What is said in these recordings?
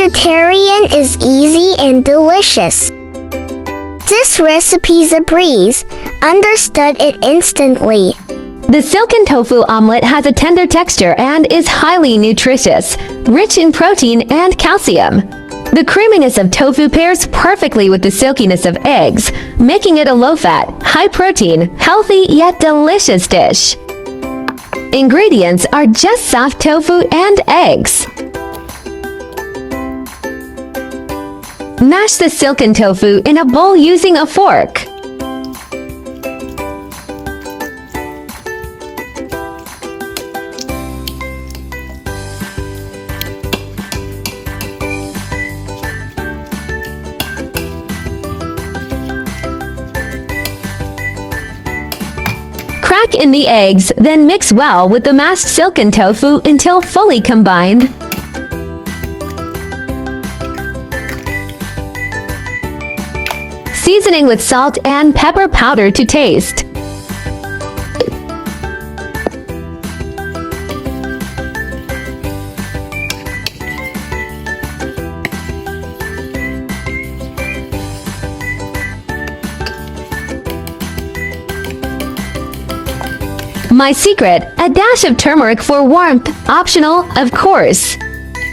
vegetarian is easy and delicious. This recipe's a breeze. Understood it instantly. The silken tofu omelet has a tender texture and is highly nutritious, rich in protein and calcium. The creaminess of tofu pairs perfectly with the silkiness of eggs, making it a low-fat, high-protein, healthy yet delicious dish. Ingredients are just soft tofu and eggs. Mash the silken tofu in a bowl using a fork. Crack in the eggs, then mix well with the mashed silken tofu until fully combined. Seasoning with salt and pepper powder to taste. My secret, a dash of turmeric for warmth, optional, of course.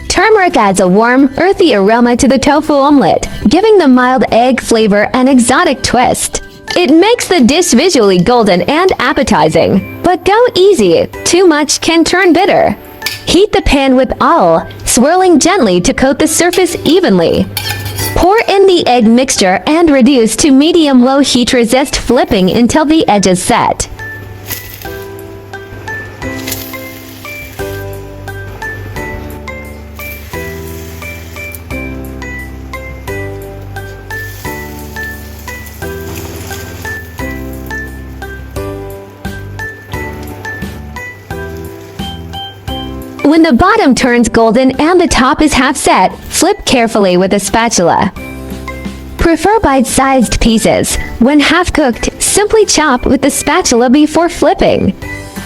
Turmeric adds a warm, earthy aroma to the tofu omelet, giving the mild egg flavor an exotic twist. It makes the dish visually golden and appetizing, but go easy, too much can turn bitter. Heat the pan with all, swirling gently to coat the surface evenly. Pour in the egg mixture and reduce to medium-low heat. Resist flipping until the edges set. When the bottom turns golden and the top is half set, flip carefully with a spatula. Prefer bite-sized pieces. When half-cooked, simply chop with the spatula before flipping.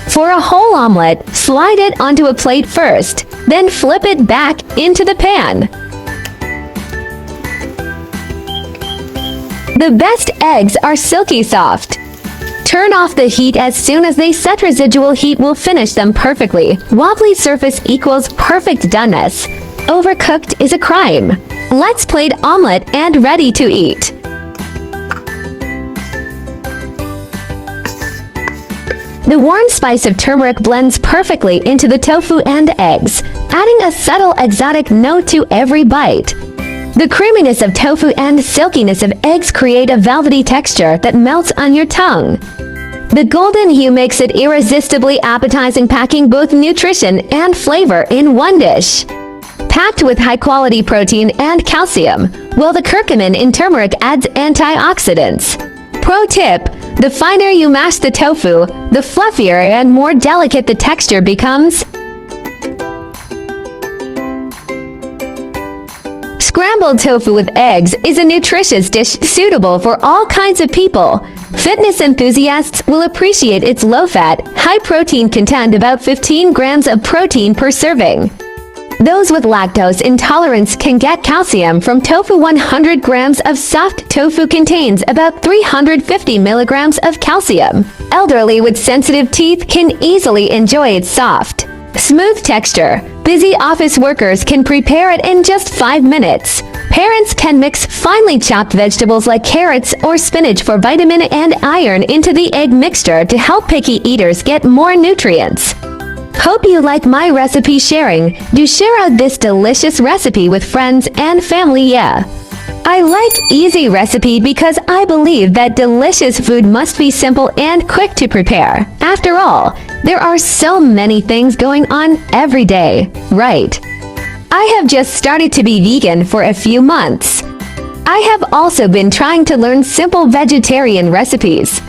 For a whole omelet, slide it onto a plate first, then flip it back into the pan. The best eggs are silky soft. Turn off the heat as soon as they set. Residual heat will finish them perfectly. Wobbly surface equals perfect doneness. Overcooked is a crime. Let's plate omelet and ready to eat. The warm spice of turmeric blends perfectly into the tofu and eggs, adding a subtle exotic note to every bite. The creaminess of tofu and silkiness of eggs create a velvety texture that melts on your tongue. The golden hue makes it irresistibly appetizing, packing both nutrition and flavor in one dish. Packed with high-quality protein and calcium, while the curcumin in turmeric adds antioxidants. Pro tip: the finer you mash the tofu, the fluffier and more delicate the texture becomes. Scrambled tofu with eggs is a nutritious dish suitable for all kinds of people. Fitness enthusiasts will appreciate its low-fat, high-protein content, about 15 grams of protein per serving. Those with lactose intolerance can get calcium from tofu. 100 grams of soft tofu contains about 350 milligrams of calcium. Elderly with sensitive teeth can easily enjoy its soft, smooth texture. Busy office workers can prepare it in just 5 minutes. Parents can mix finely chopped vegetables like carrots or spinach for vitamin and iron into the egg mixture to help picky eaters get more nutrients. Hope you like my recipe sharing. Do share out this delicious recipe with friends and family. Yeah. I like easy recipe because I believe that delicious food must be simple and quick to prepare. After all, there are so many things going on every day, right? I have just started to be vegan for a few months. I have also been trying to learn simple vegetarian recipes.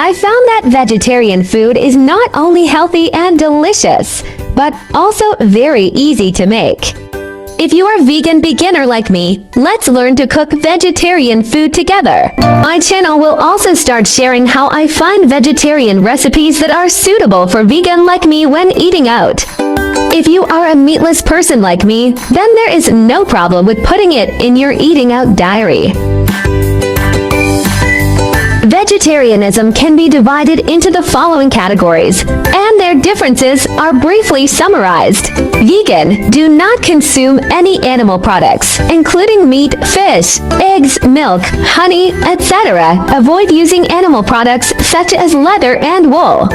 I found that vegetarian food is not only healthy and delicious, but also very easy to make. If you are a vegan beginner like me, let's learn to cook vegetarian food together. My channel will also start sharing how I find vegetarian recipes that are suitable for vegan like me when eating out. If you are a meatless person like me, then there is no problem with putting it in your eating out diary. Vegetarianism can be divided into the following categories, and their differences are briefly summarized. Vegan: do not consume any animal products, including meat, fish, eggs, milk, honey, etc. Avoid using animal products such as leather and wool.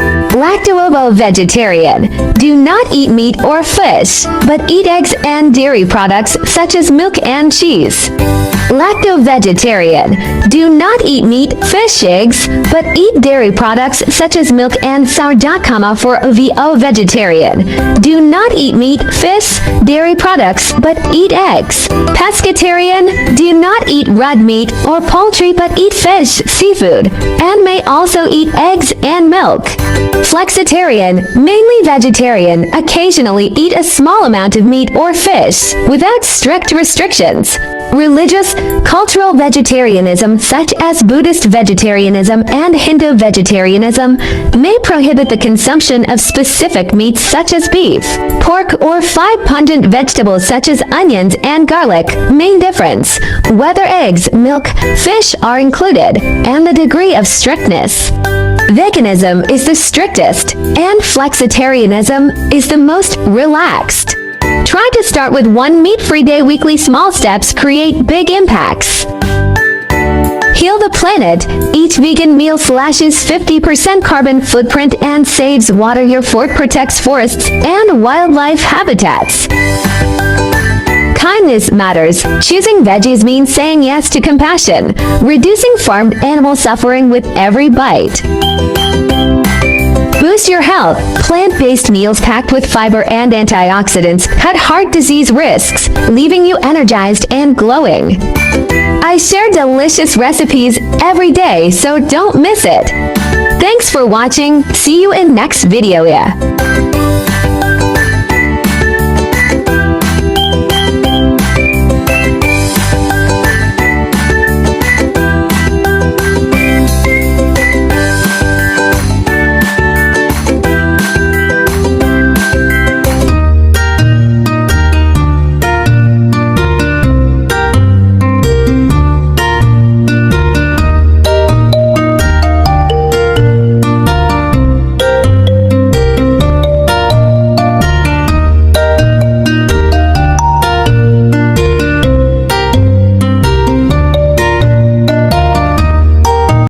Lacto-ovo-vegetarian: do not eat meat or fish, but eat eggs and dairy products such as milk and cheese. Lacto-vegetarian: do not eat meat, fish, eggs, but eat dairy products such as milk and sourdough. For OVO-vegetarian: do not eat meat, fish, dairy products, but eat eggs. Pescatarian: do not eat red meat or poultry, but eat fish, seafood, and may also eat eggs and milk. Flexitarian: mainly vegetarian, occasionally eat a small amount of meat or fish, without strict restrictions. Religious, cultural vegetarianism, such as Buddhist vegetarianism and Hindu vegetarianism, may prohibit the consumption of specific meats such as beef, pork, or 5 pungent vegetables such as onions and garlic. Main difference: whether eggs, milk, fish are included, and the degree of strictness. Veganism is the strictest, and flexitarianism is the most relaxed. Try to start with one meat-free day. Weekly small steps create big impacts. Heal the planet. Each vegan meal slashes 50% carbon footprint and saves water. Your fork protects forests and wildlife habitats. Kindness matters. Choosing veggies means saying yes to compassion, reducing farmed animal suffering with every bite. Boost your health. Plant-based meals packed with fiber and antioxidants cut heart disease risks, leaving you energized and glowing. I share delicious recipes every day, so don't miss it. Thanks for watching. See you in next video.